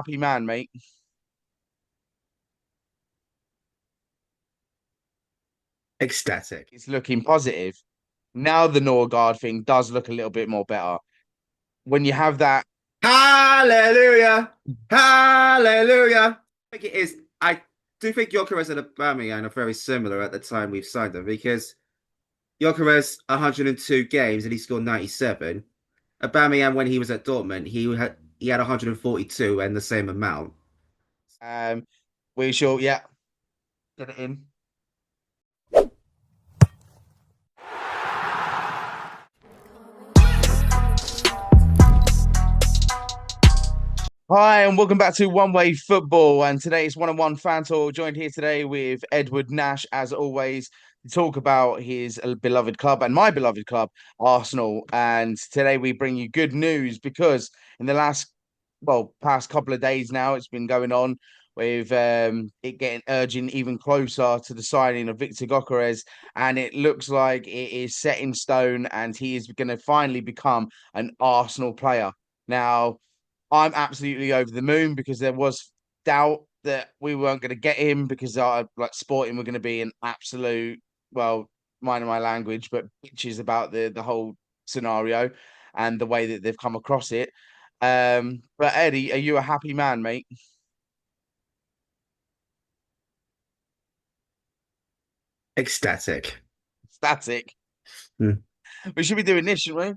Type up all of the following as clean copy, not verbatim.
happy man, mate. Ecstatic. It's looking positive. Now the Nørgaard thing does look a little bit more better. When you have that, Hallelujah! Hallelujah! I think it is. I do think Gyökeres and Aubameyang are very similar at the time we've signed them because Gyökeres 102 games and he scored 97. Aubameyang when he was at Dortmund he had 142 and the same amount. um, we shall, yeah, get it in. Hi, and welcome back to One Way Football. And today is one-on-one fan talk. Joined here today with Edward Nash, as always, to talk about his beloved club and my beloved club, Arsenal. And today we bring you good news because in the past couple of days now, it's been going on with it getting urgent even closer to the signing of Viktor Gyökeres. And it looks like it is set in stone and he is going to finally become an Arsenal player. Now, I'm absolutely over the moon because there was doubt that we weren't going to get him because Sporting were going to be an absolute, well, mind my language, but bitches about the whole scenario and the way that they've come across it. But Eddie, are you a happy man, mate? Ecstatic. Static. Hmm. We should be doing this, shouldn't we?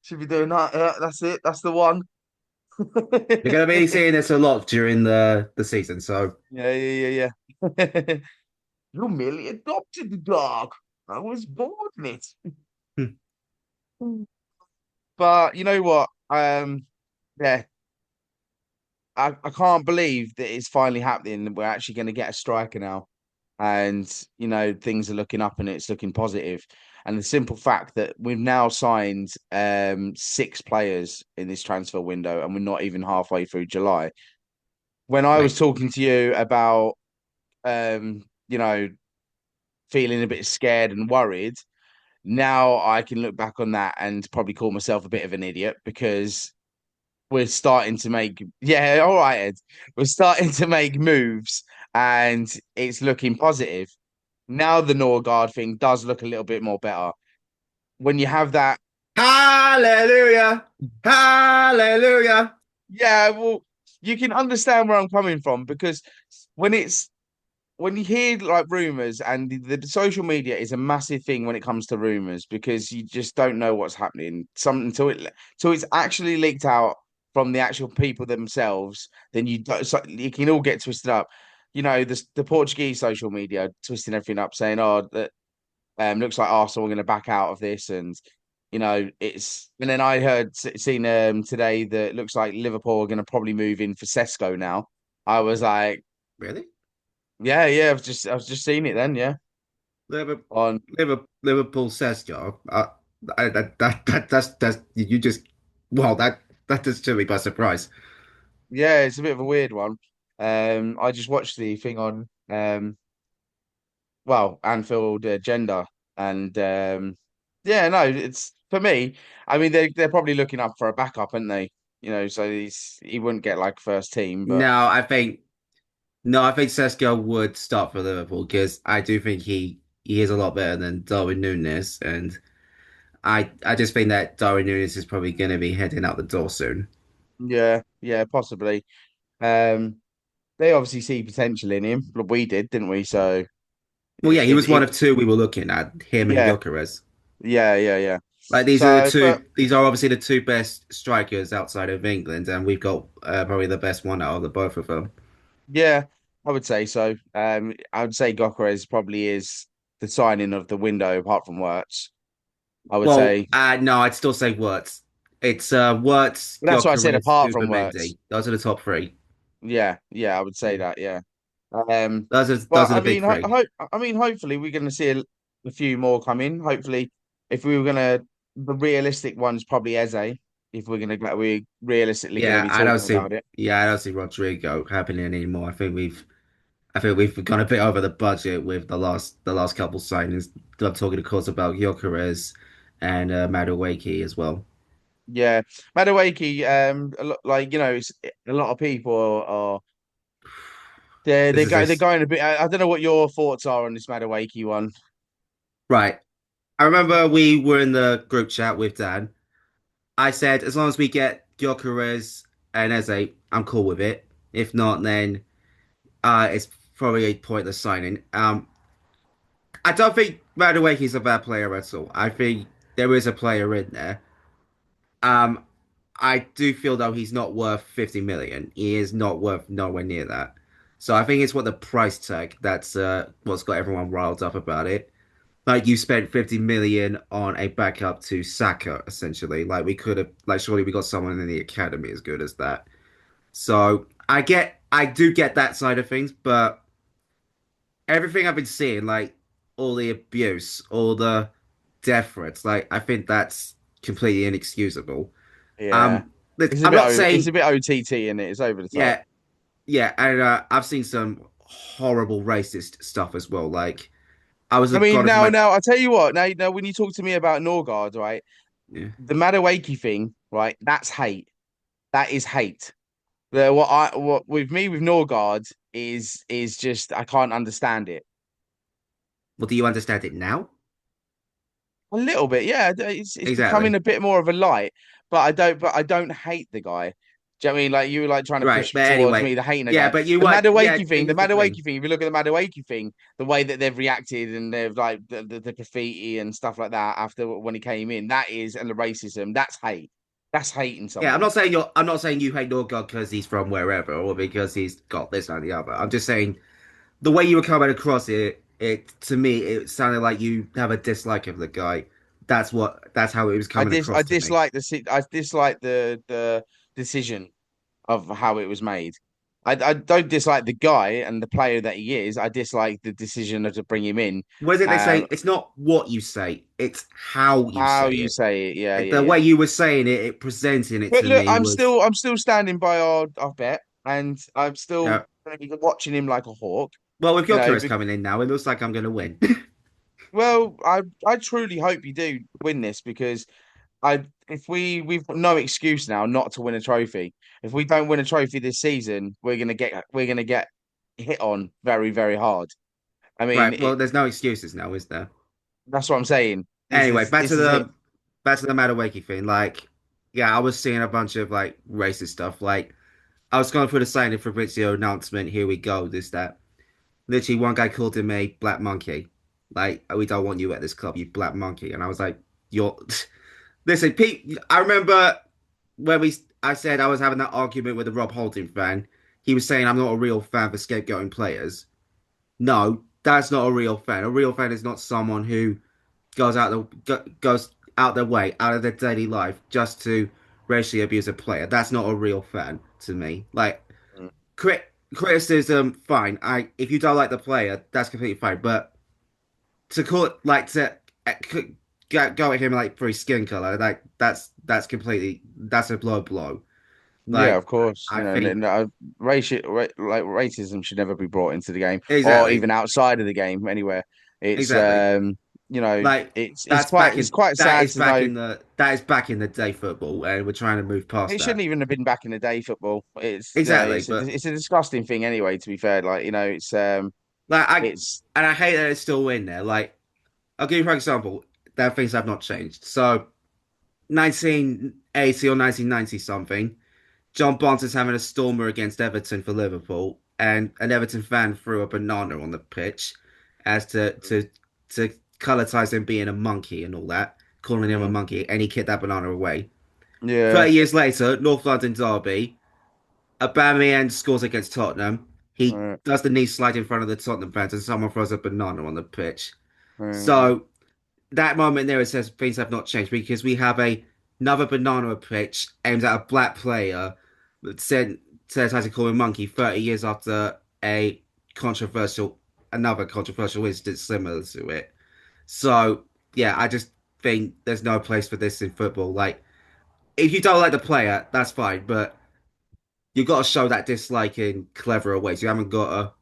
Should be doing that. Yeah, that's it. That's the one. You're going to be seeing this a lot during the season, so Yeah, yeah, yeah, yeah. You merely adopted the dog. I was born in it. hmm. But you know what? Yeah, I can't believe that it's finally happening. That we're actually going to get a striker now, and things are looking up and it's looking positive. And the simple fact that we've now signed six players in this transfer window, and we're not even halfway through July. When I was Mate. talking to you about um, you know, feeling a bit scared and worried, now I can look back on that and probably call myself a bit of an idiot because we're starting to make, yeah, all right, Ed. We're starting to make moves and it's looking positive. Now the Nørgaard thing does look a little bit more better. When you have that, Hallelujah! Hallelujah! yeah, well, you can understand where I'm coming from because when it's when you hear like rumors and the social media is a massive thing when it comes to rumors because you just don't know what's happening. Some until it's actually leaked out from the actual people themselves, then you don't, so you can all get twisted up. The Portuguese social media twisting everything up, saying, "Oh, that looks like Arsenal are going to back out of this," and it's. And then I seen today that it looks like Liverpool are going to probably move in for Sesko now. I was like, Really? yeah, yeah. I was just seeing it then. Yeah, Liverpool, on Liverpool says, Joe. That's you just well that just took me by surprise. yeah, it's a bit of a weird one. I just watched the thing on Anfield Agenda, and yeah, no, it's for me. I mean, they're probably looking up for a backup, aren't they? So he wouldn't get like first team, but No, I think no, I think Sesko would start for Liverpool because I do think he is a lot better than Darwin Núñez, and I just think that Darwin Núñez is probably going to be heading out the door soon. yeah, yeah, possibly. Um, they obviously see potential in him, but we did, didn't we? So Well, yeah, he was one it of two we were looking at, him and yeah, Gyökeres. yeah, yeah, yeah. Like these are the So, but two. These are obviously the two best strikers outside of England, and we've got probably the best one out of the both of them. yeah, I would say so. I would say Gyökeres probably is the signing of the window, apart from Wirtz. I would Well, say, no, I'd still say Wirtz. It's Wirtz, but that's what I said. Gyökeres, Apart from Wirtz, Zubimendi. Those are the top three. yeah, yeah, I would say Yeah. that. Yeah. Um, Those but are the I big mean, three. hopefully we're going to see a few more come in. Hopefully, if we were going to, the realistic one's probably Eze. If we're realistically going to Yeah, be talking about it. I don't see Rodrigo happening anymore. I think we've gone a bit over the budget with the last couple signings. I'm talking, of course, about Gyökeres and Madueke as well. Yeah, Madueke, like it's a lot of people are they're This they're is going they're this. going a bit. I don't know what your thoughts are on this Madueke one. Right. I remember we were in the group chat with Dan. I said, as long as we get Gyökeres and Eze, I'm cool with it. If not, then it's probably a pointless signing. I don't think Madueke's a bad player at all. I think there is a player in there. Um, I do feel though he's not worth 50 million. He is not worth nowhere near that. So I think it's what the price tag that's what's got everyone riled up about it. Like you spent 50 million on a backup to Saka, essentially. Like we could have like surely we got someone in the academy as good as that. So I do get that side of things, but everything I've been seeing, like all the abuse, all the death threats, like I think that's completely inexcusable. Yeah, Look, I'm not it's a saying bit OTT in it. It's over the top. yeah, yeah, and I've seen some horrible racist stuff as well. Like I was I a mean, god of my now I tell you what. Now when you talk to me about Nørgaard, right, yeah. the Madueke thing, right, that's hate. That is hate. What with me with Nørgaard is just I can't understand it. Well, do you understand it now? A little bit, yeah. It's becoming Exactly. a bit more of a light, but I don't hate the guy. Do you know what I mean? Like you were like trying to Right, push but towards anyway, me the hating the yeah, guy. but you The what? Yeah, Madueke thing, the here's the thing. Madueke thing. If you look at the Madueke thing, the way that they've reacted and they've like the graffiti and stuff like that after when he came in, that is and the racism. That's hate. That's hating Yeah, someone. I'm not saying you hate Nørgaard because he's from wherever or because he's got this and the other. I'm just saying the way you were coming across it to me, it sounded like you have a dislike of the guy. That's how it was coming I across to me. dislike I dislike the decision of how it was made. I don't dislike the guy and the player that he is. I dislike the decision of to bring him in. What is it they Um, say? It's not what you say, it's how you how say you it. say it, yeah, yeah, The way yeah. you were saying it presenting it But to look, me was I'm still standing by our bet, and I'm still uh, gonna be watching him like a hawk. well, with You know, Gyökeres coming in now, it looks like I'm going to win. well, I truly hope you do win this because I if we've got no excuse now not to win a trophy. If we don't win a trophy this season, we're gonna get hit on very very hard. I mean, Right. Well, there's no excuses now, is there? that's what I'm saying. Anyway, This is it. back to the Madueke thing. Like, yeah, I was seeing a bunch of like racist stuff. Like, I was going through the signing for Fabrizio announcement. Here we go. This that. Literally, one guy called him a black monkey. Like, we don't want you at this club, you black monkey. And I was like, you're. Listen, Pete. I remember when I said I was having that argument with a Rob Holding fan. He was saying I'm not a real fan for scapegoating players. No, that's not a real fan. A real fan is not someone who goes out their way, out of their daily life, just to racially abuse a player. That's not a real fan to me. Like crit criticism, fine. I if you don't like the player, that's completely fine. But to call it like to go at him like for his skin color, like that's completely that's a blow. Yeah, Like of course. I think Like racism should never be brought into the game or exactly, even outside of the game anywhere. It's exactly. Like it's in quite that sad is to back know in the that is back in the day football, and we're trying to move past it that. shouldn't even have been back in the day football. Exactly, but It's a disgusting thing anyway, to be fair. Like, like it's I hate that it's still in there. Like I'll give you for example that things have not changed. So 1980 or 1990 something, John Barnes is having a stormer against Everton for Liverpool, and an Everton fan threw a banana on the pitch as to colorize him being a monkey and all that, calling him a mm, monkey, and he kicked that banana away. yeah, 30 years later, North London derby, Aubameyang scores against Tottenham. He uh, does the knee slide in front of the Tottenham fans, and someone throws a banana on the pitch. uh, So that moment there, it says things have not changed because we have another banana pitch aimed at a black player that says has to call him monkey 30 years after controversial another controversial incident similar to it. So yeah, I just think there's no place for this in football. Like if you don't like the player, that's fine, but you've got to show that dislike in cleverer ways. You haven't got to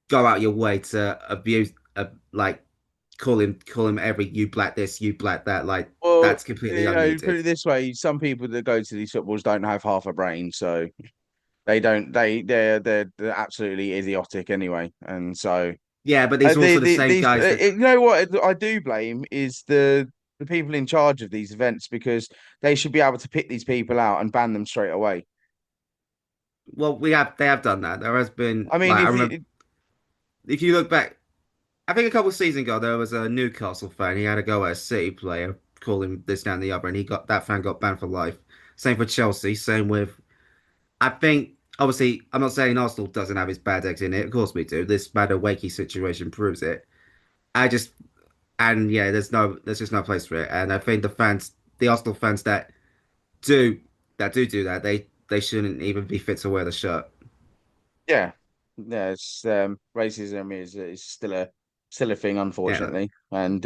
go out your way to abuse, like call him every you black this, you black that. Like Well, that's completely unneeded. put it this way: some people that go to these footballs don't have half a brain, so they don't. They're absolutely idiotic anyway, and so Yeah, but these are also the same these guys that. you know what I do blame is the people in charge of these events because they should be able to pick these people out and ban them straight away. Well, they have done that. There has been I mean, like I if remember you, if you look back, I think a couple of seasons ago there was a Newcastle fan. He had a go at a City player, calling this down the other, and he got that fan got banned for life. Same for Chelsea. Same with I think obviously I'm not saying Arsenal doesn't have its bad eggs in it. Of course we do. This Madueke situation proves it. I just and yeah, there's just no place for it. And I think the Arsenal fans do do that, they shouldn't even be fit to wear the shirt. yeah, yeah, racism is still a thing, Yeah. unfortunately, and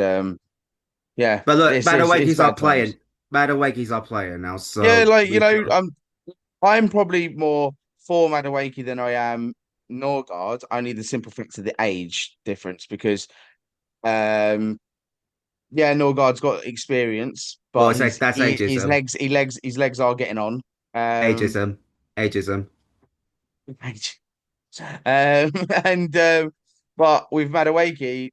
yeah, But look, it's Madueke's our bad playing. times. Madueke's our player now, Yeah, so like we've got I'm probably more for Madueke than I am Nørgaard. Only the simple fact of the age difference because um yeah, Nørgaard's got experience, well, but that's ageism. his legs are getting on. Um, Ageism. Ageism. and but with Madueke,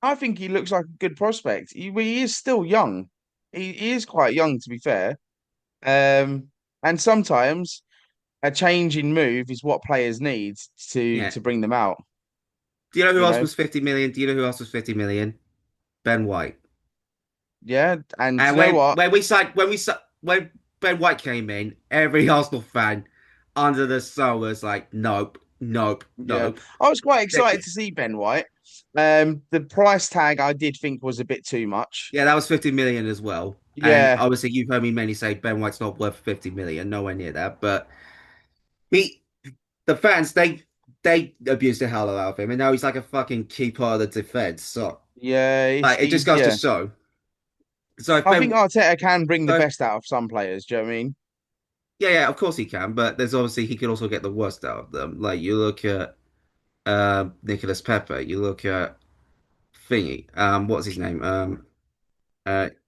I think he looks like a good prospect. He is still young. He is quite young, to be fair. And sometimes a change in move is what players need Yeah. to bring them out. Do you know who You else know, was 50 million? Do you know who else was 50 million? Ben White. yeah. And And you know what? when Ben White came in, every Arsenal fan under the sun was like, nope, nope, Yeah, nope. I was quite excited to see Ben White. The price tag I did think was a bit too much. Yeah, that was 50 million as well. And Yeah, obviously, you've heard me many say Ben White's not worth 50 million, nowhere near that. But he, the fans, they abused the hell out of him, and now he's like a fucking key part of the defense. So, yeah, like, it just goes to yeah. show. So if I think Ben, Arteta can bring the so if, best out of some players. Do you know what I mean? yeah, yeah, of course he can, but there's obviously he could also get the worst out of them. Like you look at Nicholas Pepe, you look at Thingy, what's his name?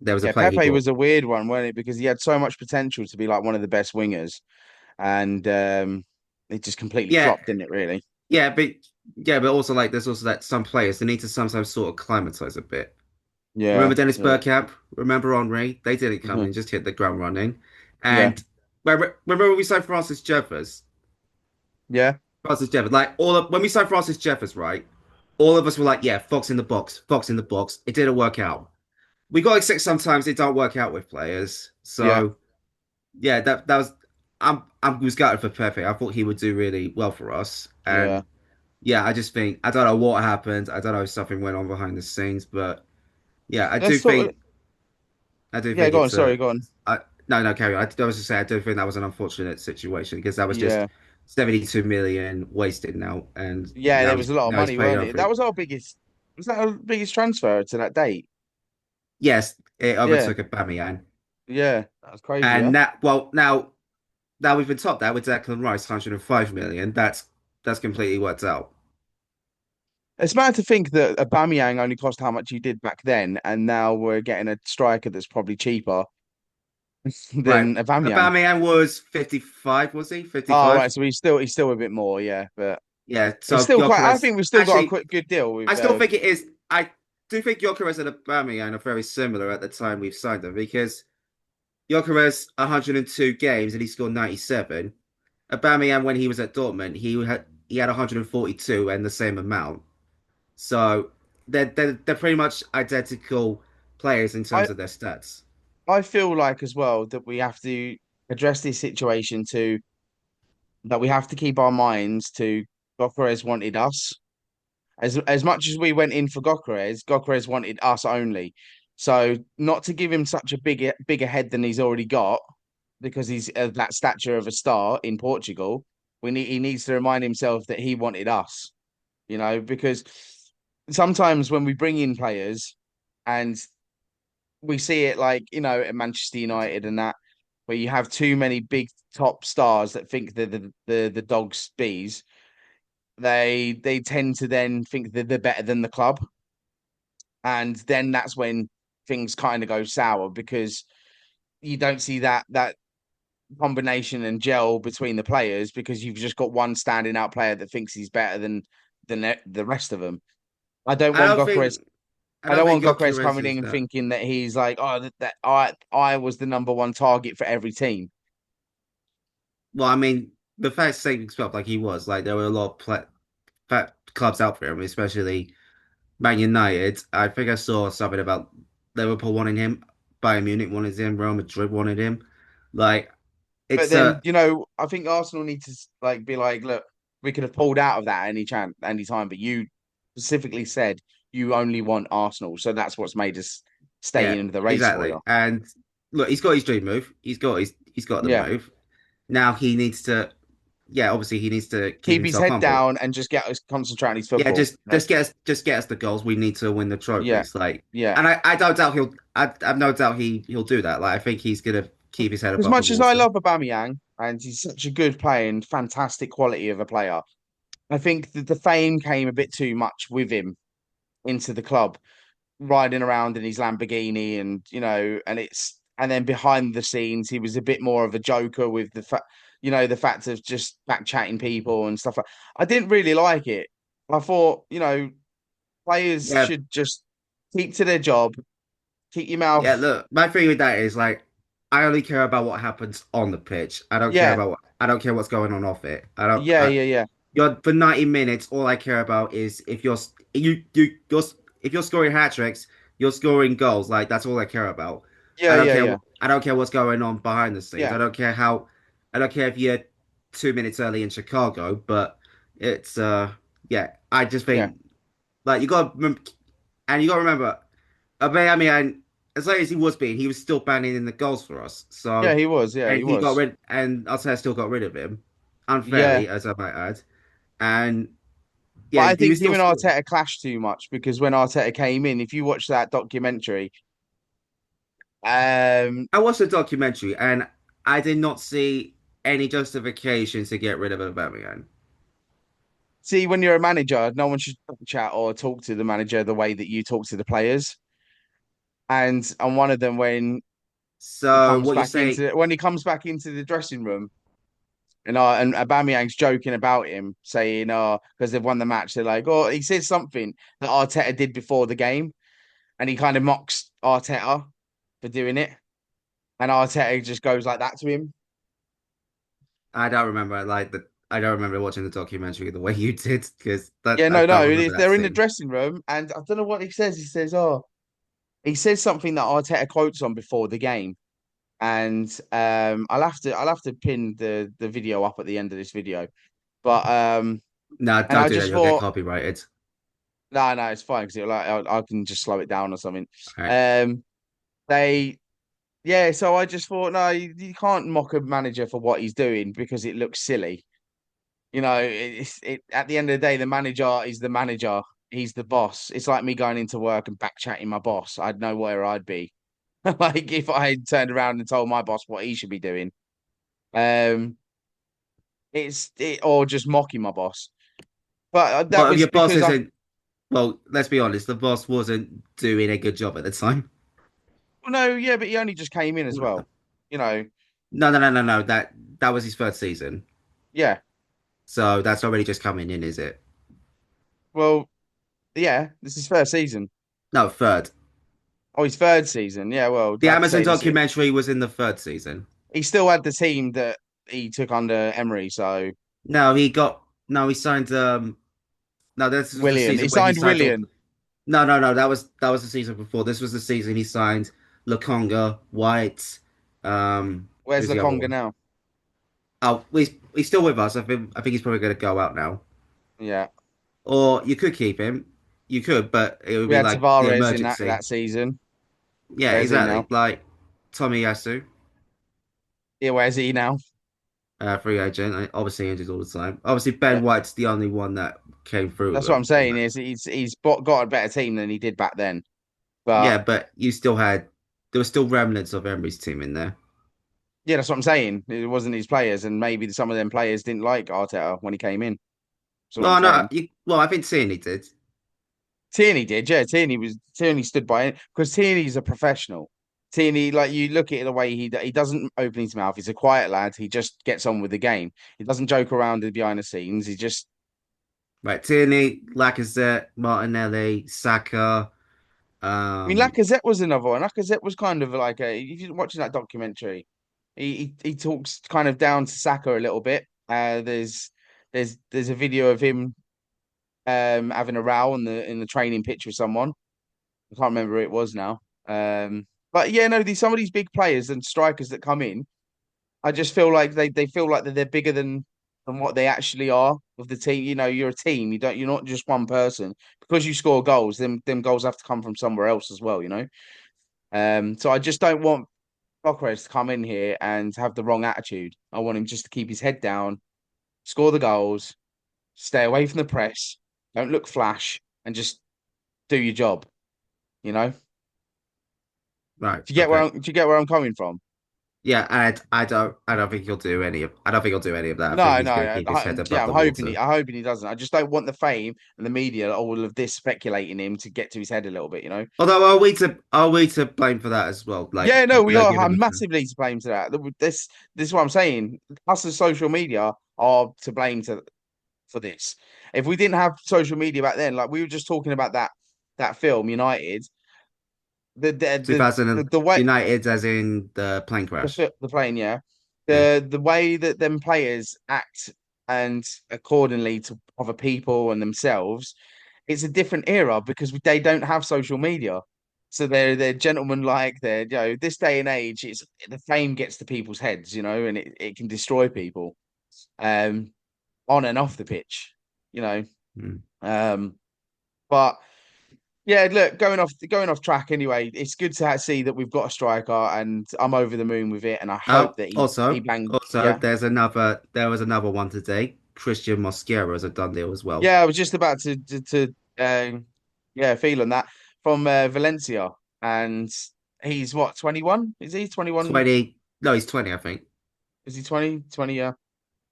There was a Yeah, player he Pepe bought. was a weird one, wasn't it? Because he had so much potential to be like one of the best wingers, and it just completely Yeah, flopped, didn't it? Really? yeah, but but also like there's also that some players they need to sometimes sort of climatize a bit. Remember Yeah, Dennis yeah, Bergkamp? Remember Henri? They didn't come mhm, in, just hit the ground running. yeah, And remember when we signed Francis Jeffers? yeah, Francis Jeffers, like all of when we signed Francis Jeffers, right? All of us were like, yeah, Fox in the box, Fox in the box. It didn't work out. We got to accept sometimes it don't work out with players. yeah, So yeah, that was I was gutted for Pepe. I thought he would do really well for us. yeah. And yeah, I just think I don't know what happened. I don't know if something went on behind the scenes, but yeah, Let's talk. I do Yeah, think go on. it's Sorry, go on. I no no carry on. I was just saying I do think that was an unfortunate situation because that was just Yeah, 72 million wasted now, and yeah. There was a lot of now he's money, paid weren't off it? That it. was our biggest. Was that our biggest transfer to that date? Yes, it Yeah, overtook Aubameyang, yeah. That was crazy, and huh? now we've been topped that with Declan Rice, 105 million. That's completely worked out. It's mad to think that Aubameyang only cost how much he did back then, and now we're getting a striker that's probably cheaper Right, than Aubameyang. Aubameyang was 55, was he? Oh, 55. right. So he's still a bit more, yeah. But Yeah, it's so still quite. I Gyökeres think we've still got a actually quick good deal I with. still think it is. I do think Gyökeres and Aubameyang are very similar at the time we've signed them because Gyökeres 102 games and he scored 97. Aubameyang when he was at Dortmund he had 142 and the same amount. So they're pretty much identical players in I terms of their stats. I feel like as well that we have to address this situation to that we have to keep our minds to Gyökeres wanted us. As much as we went in for Gyökeres wanted us only. So not to give him such a bigger head than he's already got, because he's of that stature of a star in Portugal. He needs to remind himself that he wanted us. Because sometimes when we bring in players and we see it like at Manchester United and that, where you have too many big top stars that think they're the dog's bees, they tend to then think that they're better than the club, and then that's when things kind of go sour because you don't see that combination and gel between the players because you've just got one standing out player that thinks he's better than the rest of them. I don't I want don't Gyökeres. think I I don't don't think want Gyökeres Gyökeres coming is in and that. thinking that he's like, oh, that I was the number one target for every team. Well, I mean, the first saving spot like he was like there were a lot of fat clubs out for him, especially Man United. I think I saw something about Liverpool wanting him, Bayern Munich wanted him, Real Madrid wanted him. Like But it's then, I think Arsenal need to like be like, look, we could have pulled out of that any time, but you specifically said you only want Arsenal, so that's what's made us stay yeah, in the race for exactly. you. And look, he's got his dream move. He's got the Yeah, move. Now he needs to, yeah, obviously he needs to keep keep his himself head humble. down and just get us concentrate on his Yeah, football. just get us the goals. We need to win the Yeah, trophies. Like, yeah. and I don't doubt I've no doubt he'll do that. Like, I think he's gonna keep his head As above the much as I water. love Aubameyang and he's such a good player and fantastic quality of a player, I think that the fame came a bit too much with him into the club, riding around in his Lamborghini, and and then behind the scenes he was a bit more of a joker with the fact of just back chatting people and stuff like. I didn't really like it. I thought players Yeah, should just keep to their job, keep your yeah. mouth. Look, my thing with that is like, I only care about what happens on the pitch. Yeah, I don't care what's going on off it. I don't. yeah, yeah, yeah, You're for 90 minutes. All I care about is if you're if you're scoring hat tricks, you're scoring goals. Like that's all I care about. yeah, yeah, yeah, I don't care what's going on behind the scenes. yeah, I don't care if you're 2 minutes early in Chicago. But it's yeah. I just yeah, think like you got to remember, I mean, as late as he was being, he was still banning in the goals for us. yeah. So, He was, yeah, and he was. I'll say I still got rid of him Yeah, unfairly, as I might add. And but yeah, I he think was him still and scoring. Arteta clashed too much because when Arteta came in, if you watch that documentary, um, I watched the documentary and I did not see any justification to get rid of Aubameyang. see, when you're a manager, no one should chat or talk to the manager the way that you talk to the players. And on one of them, So what you're saying? when he comes back into the dressing room, and Aubameyang's joking about him, saying, "Oh, because they've won the match," they're like, "Oh," he says something that Arteta did before the game, and he kind of mocks Arteta for doing it, and Arteta just goes like that to him. I don't remember I don't remember watching the documentary the way you did because that Yeah, I no, don't no, remember that they're in the scene. dressing room, and I don't know what he says. He says, "Oh," he says something that Arteta quotes on before the game. And I'll have to pin the video up at the end of this video. But No, and don't I do that. just You'll get thought, copyrighted. no, no, it's fine because I can just slow it down or something. All right. Um, they yeah, so I just thought, no, you can't mock a manager for what he's doing because it looks silly. At the end of the day, the manager is the manager. He's the boss. It's like me going into work and back chatting my boss. I'd know where I'd be. Like if I had turned around and told my boss what he should be doing. Um, or just mocking my boss. But that Well, was your boss because isn't. Well, let's be honest. The boss wasn't doing a good job at the time. no, yeah, but he only just came in as well. You know, No. That was his first season. yeah. So that's already just coming in, is it? Well, yeah, this is first season. No, third. Oh, his third season. Yeah, well, The I'd Amazon say this. documentary was in the third season. He still had the team that he took under Emery. So No, he signed no, this was the Willian, he season where he signed signed all Willian. no, that was the season before. This was the season he signed Lokonga, White, Where's who's the other Lakonga one? now? Oh, he's still with us. I think he's probably gonna go out now. Yeah, Or you could keep him. You could, but it would we be had like the Tavares in emergency. that season. Yeah, Where's he exactly. now? Like Tommy Yasu, Yeah, where's he now? free agent, obviously injured all the time. Obviously, Yeah, Ben White's the only one that came through with that's what I'm him in saying. that. Is got a better team than he did back then. Yeah, But but you still had there were still remnants of Emery's team in there. yeah, that's what I'm saying. It wasn't his players, and maybe some of them players didn't like Arteta when he came in. That's what I'm Well, no, saying. well, I think Tierney did. Tierney did, yeah. Tierney stood by it because Tierney's a professional. Tierney, like you look at it the way he doesn't open his mouth. He's a quiet lad. He just gets on with the game. He doesn't joke around behind the scenes. He just, Right, Tierney, Lacazette, Martinelli, Saka. I mean, Lacazette was another one. Lacazette was kind of like a. If you're watching that documentary, he talks kind of down to Saka a little bit. There's a video of him having a row in the training pitch with someone. I can't remember who it was now. But yeah, no, some of these big players and strikers that come in, I just feel like they feel like that they're bigger than what they actually are of the team. You know, you're a team. You're not just one person. Because you score goals, them goals have to come from somewhere else as well, you know. So I just don't want Gyökeres to come in here and have the wrong attitude. I want him just to keep his head down, score the goals, stay away from the press, don't look flash, and just do your job, you know? Right, Do you get okay. do you get where I'm coming from? Yeah, and I don't think I don't think he'll do any of that. I think No, he's no, going to keep his head yeah, above the water. I'm hoping he doesn't. I just don't want the fame and the media, all of this speculating him to get to his head a little bit, you know? Although, are we to blame for that as well? Yeah, no, we Like are. giving I'm the massively to blame to that. This is what I'm saying. Us as social media are to blame for this. If we didn't have social media back then, like we were just talking about that film, United, the the the, 2000 the way United, as in the plane crash. the plane, yeah, Yeah. the way that them players act and accordingly to other people and themselves, it's a different era because they don't have social media. So they're gentlemen like this day and age, it's the fame gets to people's heads, you know, and it can destroy people um on and off the pitch, you know. Mm. Um but yeah, look, going off track anyway, it's good to see that we've got a striker and I'm over the moon with it and I hope that he bang Also, yeah. there was another one today. Cristhian Mosquera has a done deal as well. Yeah, I was just about to yeah, feeling that from Valencia and he's what, 21? Is he 21? 20, no, he's 20, I think. Is he 20? 20, yeah.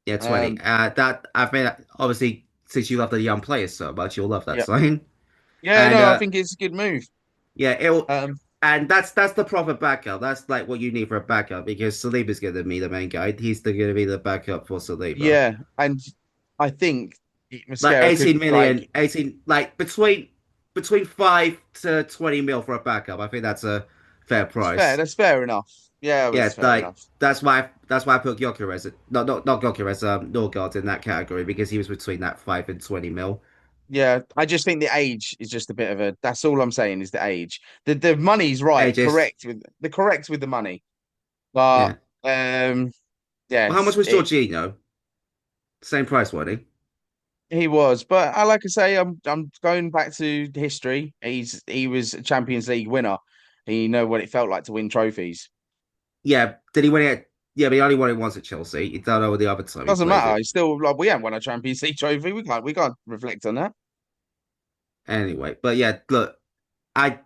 Yeah, 20. Um That I've made obviously since you love the young players so much, you'll love that yeah. sign. Yeah, And no, I think it's a good move. yeah, it'll Um and that's the proper backup. That's like what you need for a backup because Saliba's going to be the main guy. He's going to be the backup for Saliba. yeah, and I think Like Mosquera could 18 million, 18 like between 5 to 20 mil for a backup. I think that's a fair it's fair. price. That's fair enough. Yeah, Yeah, that's fair like enough. that's why I put Gyökeres not Gyökeres Nørgaard in that category because he was between that 5 and 20 mil. Yeah, I just think the age is just a bit of a. That's all I'm saying is the age. The money's right, Ages. correct with the money, but Yeah. yeah, Well, how much was Jorginho? Same price, wasn't he? he was. But I like I say, I'm going back to history. He was a Champions League winner. He know what it felt like to win trophies. Yeah. Did he win it? Yeah, but he only won it once at Chelsea. He don't know the other time he Doesn't played matter. it. He's still like we haven't won a Champions League trophy. We can't reflect on that. Anyway, but yeah, look, I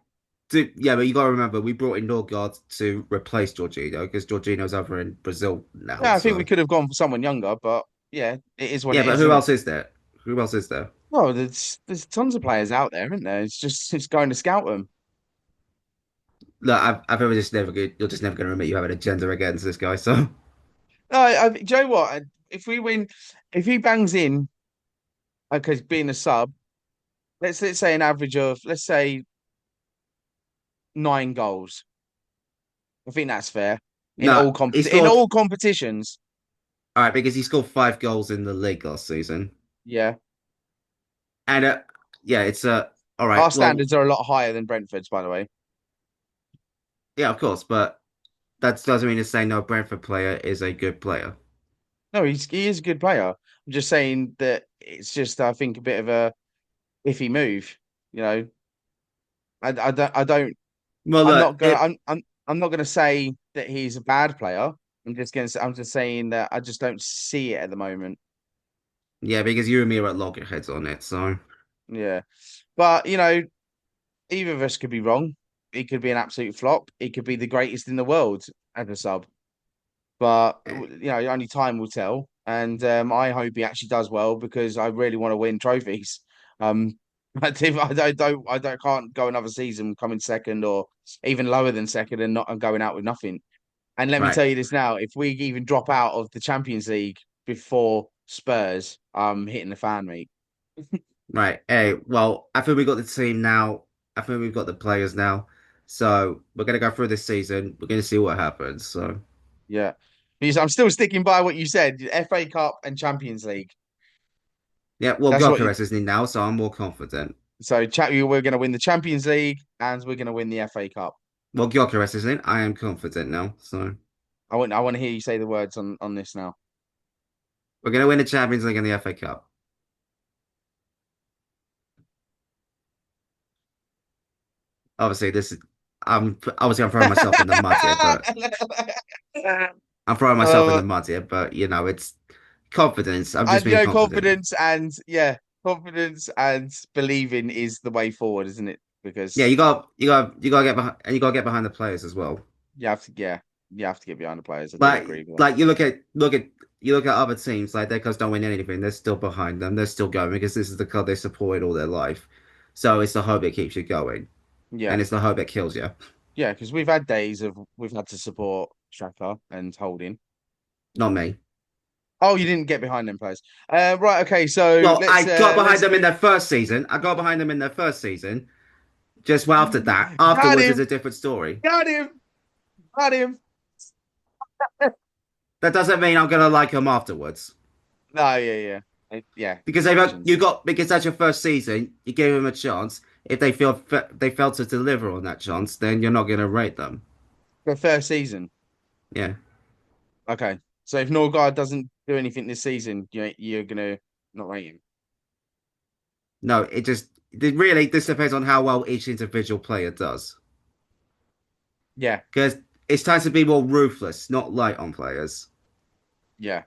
do. Yeah, but you got to remember, we brought in Nørgaard to replace Jorginho because Jorginho's over in Brazil now. Yeah, I think we So could have gone for someone younger, but yeah, it is what yeah, it but is, who isn't it? else is there? Who else is there? Well, there's tons of players out there, isn't there? It's going to scout them. Look, I've ever just never good. You're just never going to admit you have an agenda against this guy. So No, do you know what? If we win, if he bangs in, okay, being a sub, let's say an average of let's say 9 goals. I think that's fair no, he in scored. all competitions. All right, because he scored 5 goals in the league last season, Yeah, and yeah, it's all our right. Well, standards are a lot higher than Brentford's, by the way. yeah, of course, but that doesn't mean to say no Brentford player is a good player. No, he is a good player. I'm just saying that it's just I think a bit of a iffy move. You know, I don't Well, I'm look, not gonna I'm not gonna say that he's a bad player. I'm just saying that I just don't see it at the moment. yeah, because you and me are at loggerheads on it, so Yeah. But either of us could be wrong. He could be an absolute flop. He could be the greatest in the world as a sub. But eh. only time will tell. And I hope he actually does well because I really want to win trophies. Um I can't go another season coming second or even lower than second and going out with nothing. And let me Right, tell you this now: if we even drop out of the Champions League before Spurs, I'm hitting the fan, mate. right. Hey, well, I think we got the team now. I think we've got the players now. So we're gonna go through this season. We're gonna see what happens. So Yeah, because I'm still sticking by what you said: FA Cup and Champions League. yeah, well, That's what you. Gyökeres is in now, so I'm more confident. So, we're going to win the Champions League and we're going to win the FA Cup. Well, Gyökeres is in. I am confident now. So I want to hear you say the words on this now. we're gonna win the Champions League and the FA Cup. Obviously, this is. I'm throwing myself in the mud here, but I'm throwing myself in uh, the mud here. But it's confidence. I'm just and being confident. confidence and believing is the way forward, isn't it? Yeah, Because you got to get behind, and you got to get behind the players as well. you have to get behind the players. I do Like agree with that. like you look at other teams like their clubs don't win anything. They're still behind them. They're still going because this is the club they supported all their life. So it's the hope that keeps you going, Yeah, and it's the hope that kills you. yeah, because we've had days of we've had to support Shaka and Holding. Not me. Oh, you didn't get behind them players. Right, okay, so Well, I got behind let's them in their first season. I got behind them in their first season. Just well after that, got afterwards is him, a different story. got him, got him. That doesn't mean I'm gonna like them afterwards. No, yeah, yeah, Because decisions. because that's your first season, you gave them a chance. If they fail to deliver on that chance, then you're not gonna rate them. The first season. Yeah. Okay. So if Nørgaard doesn't do anything this season, you're gonna not rate him. No, really this depends on how well each individual player does. Yeah, Because it's time to be more ruthless, not light on players. yeah, yeah.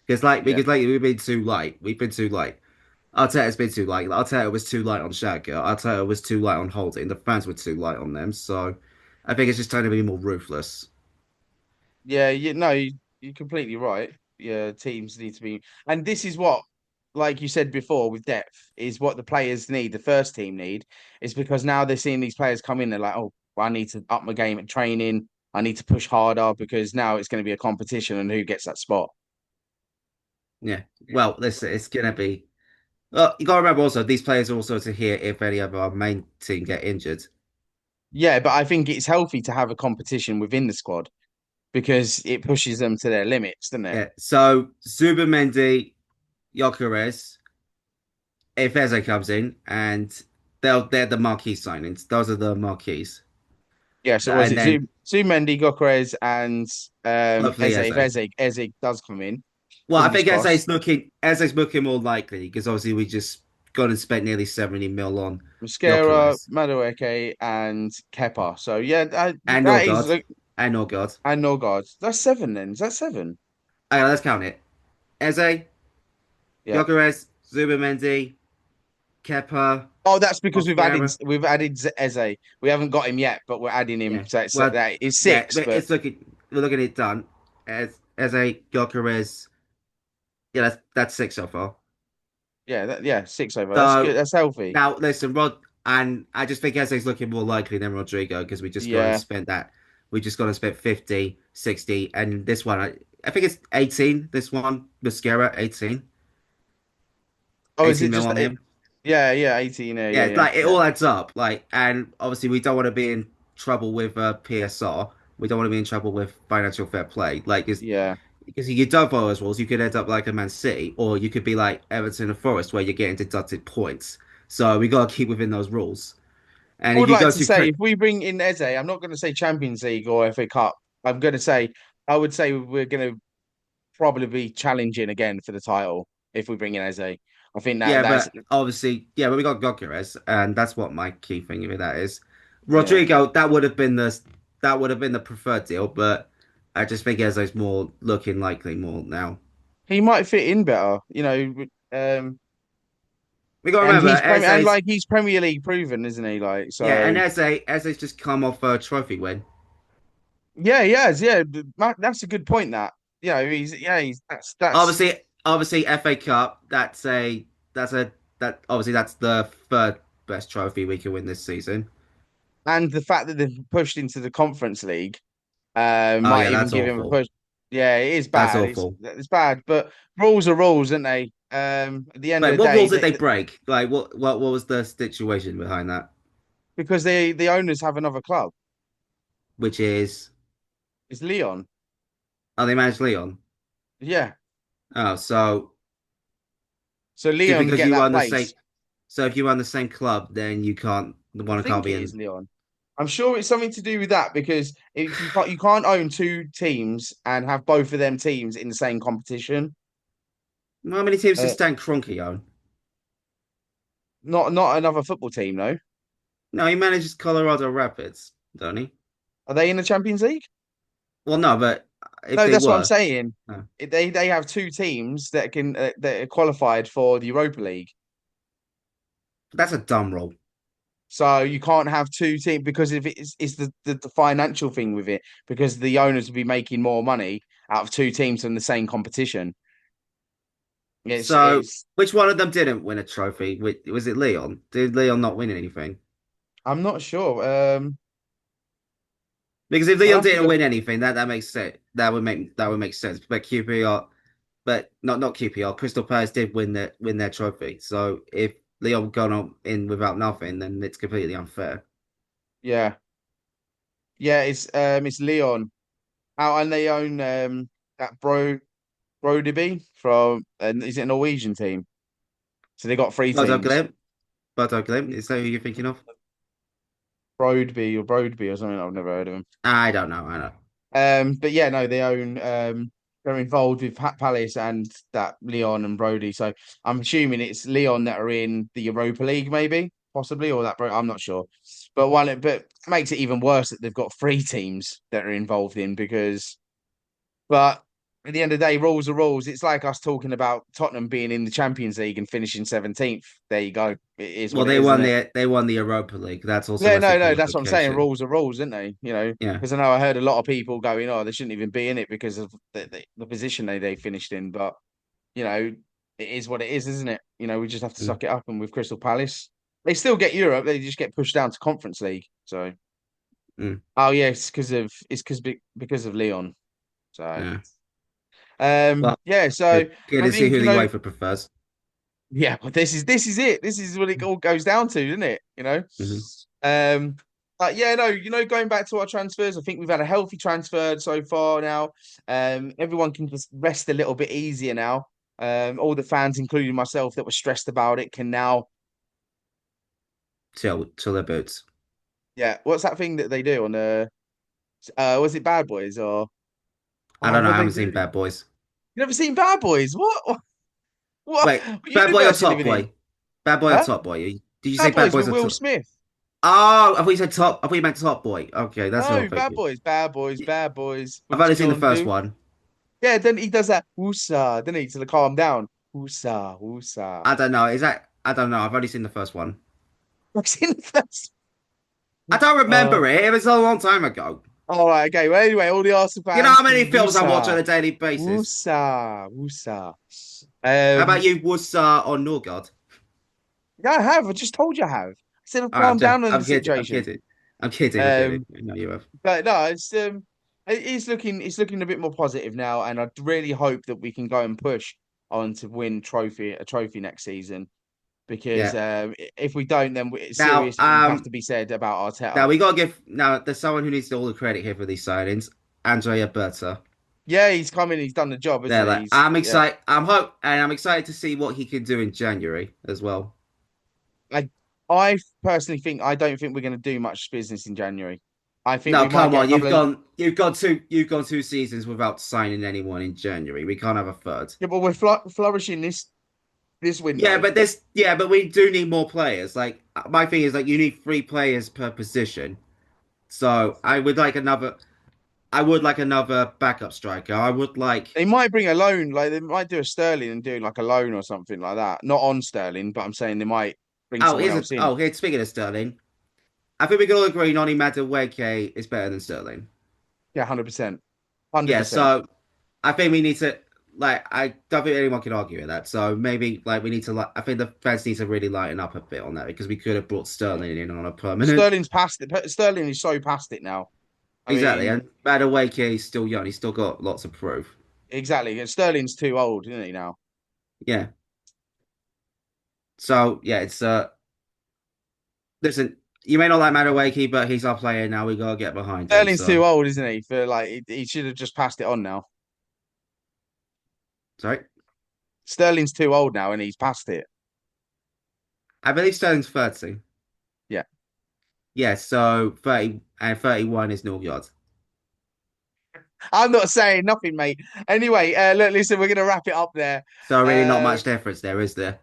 Because lately we've been too light. We've been too light. Arteta's been too light. Arteta was too light on Xhaka. Arteta was too light on Holding. The fans were too light on them. So I think it's just time to be more ruthless. Yeah, no, you're completely right. Yeah, teams need to be, and this is what, like you said before, with depth, is what the players need. The first team need is because now they're seeing these players come in. They're like, oh, well, I need to up my game at training. I need to push harder because now it's going to be a competition and who gets that spot. Yeah. Well, listen, it's gonna be. Well, you gotta remember also these players are also to hear if any of our main team get injured. Yeah, but I think it's healthy to have a competition within the squad because it pushes them to their limits, doesn't it? Yeah. So Zubimendi, Gyökeres, if Eze comes in, and they're the marquee signings. Those are the marquees. Yeah, so was And it then Zubimendi, Gyökeres, and hopefully Eze? If Eze. Eze does come in, Well, I fingers think crossed. Eze's looking more likely because obviously we just got and spent nearly 70 mil on Mosquera, Gyökeres Madueke, and Kepa. So yeah, and that is Nørgaard like and Nørgaard. and Nørgaard. That's seven then. Is that seven? Okay, let's count it. Eze, Yeah. Gyökeres, Zubimendi, Kepa, Oh, that's because Mosquera. we've added Eze. We haven't got him yet, but we're adding him. Yeah. So Well, that is yeah, six. but But we're looking at it done as a Gyökeres. Yeah, that's six so far. yeah, six over. That's good. So That's healthy. now listen, Rod, and I just think Eze's looking more likely than Rodrigo because we just gone and Yeah. spent that. We just gone and spent 50, 60, and this one, I think it's 18. This one, Mosquera, 18. Oh, is 18 it mil just on him. yeah, yeah, 18. Yeah, Yeah, yeah, it's yeah, like it yeah, all adds up. Like, and obviously we don't want to be in trouble with PSR. We don't want to be in trouble with financial fair play. Like, it's yeah. because you don't follow those rules, you could end up like a Man City, or you could be like Everton and Forest, where you're getting deducted points. So we gotta keep within those rules. I And if would you like go to to say crit, if we bring in Eze, I'm not going to say Champions League or FA Cup. I'm going to say I would say we're going to probably be challenging again for the title if we bring in Eze. I think yeah, that's but obviously, yeah, but we got Gyökeres, and that's what my key thing with that is. yeah. Rodrigo, that would have been the preferred deal, but I just think Eze's more looking likely more now. He might fit in better, We got to and remember like he's Premier League proven, isn't he? Like yeah, and so, Eze's just come off a trophy win. yeah, he has. Yeah, that's a good point. That he's that's Obviously FA Cup. That's a that obviously that's the third best trophy we can win this season. And the fact that they've pushed into the Conference League Oh might yeah, even that's give him a awful. push. Yeah, it is That's bad. awful. It's bad, but rules are rules, aren't they? At the end of Wait, the what day, rules did they break? Like, what was the situation behind that? because the owners have another club. Which is, It's Leon. oh, they managed Leon. Yeah. Oh, so So just Leon because get you that run the same, place. so if you run the same club, then you can't, the I one can't think be it is in. Leon. I'm sure it's something to do with that because if you can't own two teams and have both of them teams in the same competition. How many teams does Uh, Stan Kroenke own? not another football team, though. No, he manages Colorado Rapids, don't he? Are they in the Champions League? Well, no, but if No, they that's what I'm were, saying. no. They have two teams that can that are qualified for the Europa League. That's a dumb rule. So you can't have two teams because if it's the financial thing with it, because the owners will be making more money out of two teams in the same competition. So, It's which one of them didn't win a trophy? Was it Leon? Did Leon not win anything? I'm not sure. Because if I'll Leon have to didn't look. win anything, that makes sense. That would make sense. But QPR, but not QPR. Crystal Palace did win their trophy. So if Leon gone on in without nothing, then it's completely unfair. Yeah, yeah. It's Leon out and they own that Brodyby from is it a Norwegian team? So they got three Bodo teams. Glimt, Bodo Glimt. Is that who you're thinking of? Broadby or something. I've never heard of them. I don't know. I know. But yeah, no, they own. They're involved with Palace and that Leon and Brody. So I'm assuming it's Leon that are in the Europa League, maybe, possibly, or that. I'm not sure. But it makes it even worse that they've got three teams that are involved in because. But at the end of the day, rules are rules. It's like us talking about Tottenham being in the Champions League and finishing 17th. There you go. It is Well, what it they is, isn't won it? the Europa League. That's also Yeah, a no, football no, that's what I'm saying. association. Rules are rules, aren't they? Yeah. Because I know I heard a lot of people going, "Oh, they shouldn't even be in it because of the position they finished in." But you know, it is what it is, isn't it? We just have to Mm, suck it up. And with Crystal Palace, they still get Europe. They just get pushed down to Conference League. So, mm, oh yeah, because of Leon. So, yeah. Well, yeah. So good I to see think who the UEFA prefers. yeah, but this is it. This is what it all goes down to, isn't it? Hmm. Um, but yeah, no, going back to our transfers, I think we've had a healthy transfer so far now. Everyone can just rest a little bit easier now. All the fans, including myself, that were stressed about it, can now. Till their boots. Yeah, what's that thing that they do on the? Was it Bad Boys or? I Oh, don't know. what I they haven't do? seen You Bad Boys. never seen Bad Boys? What? What Wait, Bad Boy or universe you Top living in? Boy? Bad Boy or Huh? Top Boy? Did you say Bad Bad Boys Boys with or Will Top? Smith. Oh, I thought you said Top. I thought you meant Top Boy. Okay, that's what I'm No, Bad thinking. Boys, Bad Boys, Bad Boys. I've What only you seen the gonna first do? one. Yeah, then he does that woosah, doesn't he, to calm down. Woosah, woosah. I don't know. Is that? I don't know. I've only seen the first one. I've seen the first. I don't Uh, remember it. It was a long time ago. all right, okay. Well, anyway, all the Arsenal You know fans how many can films I watch on woosah, a daily basis? woosah, woosah. How about Um, you, Worcester or Nørgaard? yeah, I have. I just told you I have. I said I've All right, calmed down on the I'm kidding. I'm situation. kidding. I'm kidding. I'm kidding. Um, I know you have. but no, it's looking a bit more positive now, and I really hope that we can go and push on to win a trophy next season. Because Yeah. if we don't, then Now, serious things have to be said about now Arteta. we gotta give. Now, there's someone who needs all the credit here for these signings. Andrea Berta. Yeah, he's coming. He's done the job, They're hasn't he? like, I'm excited. I'm excited to see what he can do in January as well. I, I personally think I don't think we're going to do much business in January. I think No, we might come get a on. couple of. You've gone 2 seasons without signing anyone in January. We can't have a third. Yeah, but we're flourishing this Yeah, window. but we do need more players. Like my thing is like you need 3 players per position. So I would like another backup striker. I would like They might bring a loan, like they might do a Sterling and do like a loan or something like that. Not on Sterling, but I'm saying they might bring someone else in. here speaking of Sterling, I think we can all agree Noni Madueke is better than Sterling. Yeah, 100%, hundred Yeah, percent. so I think we need to. like I don't think anyone can argue with that. So maybe like we need to I think the fans need to really lighten up a bit on that because we could have brought Sterling in on a permanent. Sterling's past it. Sterling is so past it now. Exactly, and Madueke, he's still young. He's still got lots of proof. Exactly. And Sterling's too old, isn't he now? Yeah. So yeah, it's listen, you may not like Madueke, but he's our player now. We gotta get behind him. Sterling's So too old, isn't he? For like, he should have just passed it on now. sorry, Sterling's too old now, and he's past it. I believe Sterling's 30. Yeah. Yeah, so 30 and 31 is Nørgaard. I'm not saying nothing, mate. Anyway, look, listen, we're gonna wrap it up there. So really, not much difference there, is there?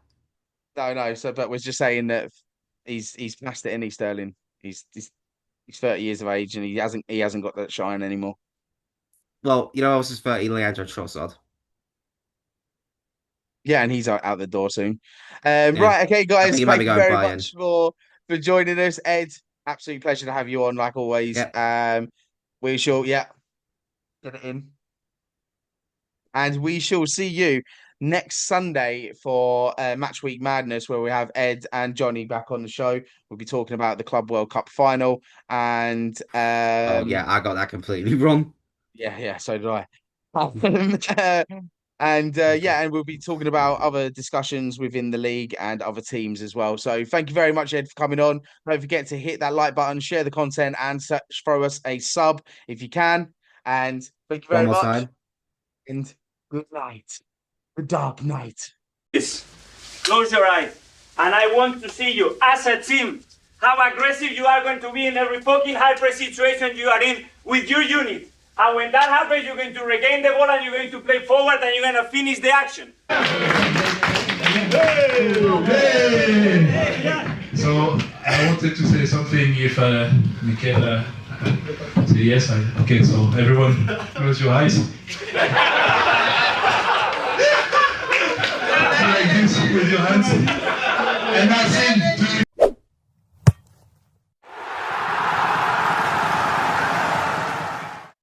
No. So, but we're just saying that he's past it, any Sterling. He's 30 years of age, and he hasn't got that shine anymore. Well, you know who else is 30? Leandro Trossard. Yeah, and he's out the door soon. Yeah. Right, okay, I guys, think he might thank be you going very Bayern. much for joining us, Ed. Absolute pleasure to have you on, like always. Yep. We shall, get it in, and we shall see you next Sunday for Match Week Madness, where we have Ed and Johnny back on the show. We'll be talking about the Club World Cup final, and Oh yeah, I got that completely wrong. yeah, so did I. And we'll be talking about other discussions within the league and other teams as well. So thank you very much, Ed, for coming on. Don't forget to hit that like button, share the content, and throw us a sub if you can. And thank you very much. Time. And good night. The dark night. Yes. Close your eyes. And I want to see you as a team, how aggressive you are going to be in every fucking high press situation you are in with your unit. And when that happens, you're going to regain the ball and you're going to play forward and you're going to finish the action. So I wanted to say something if Mikel say yes. Okay, so everyone close your eyes. Like this with your hands. And that's it.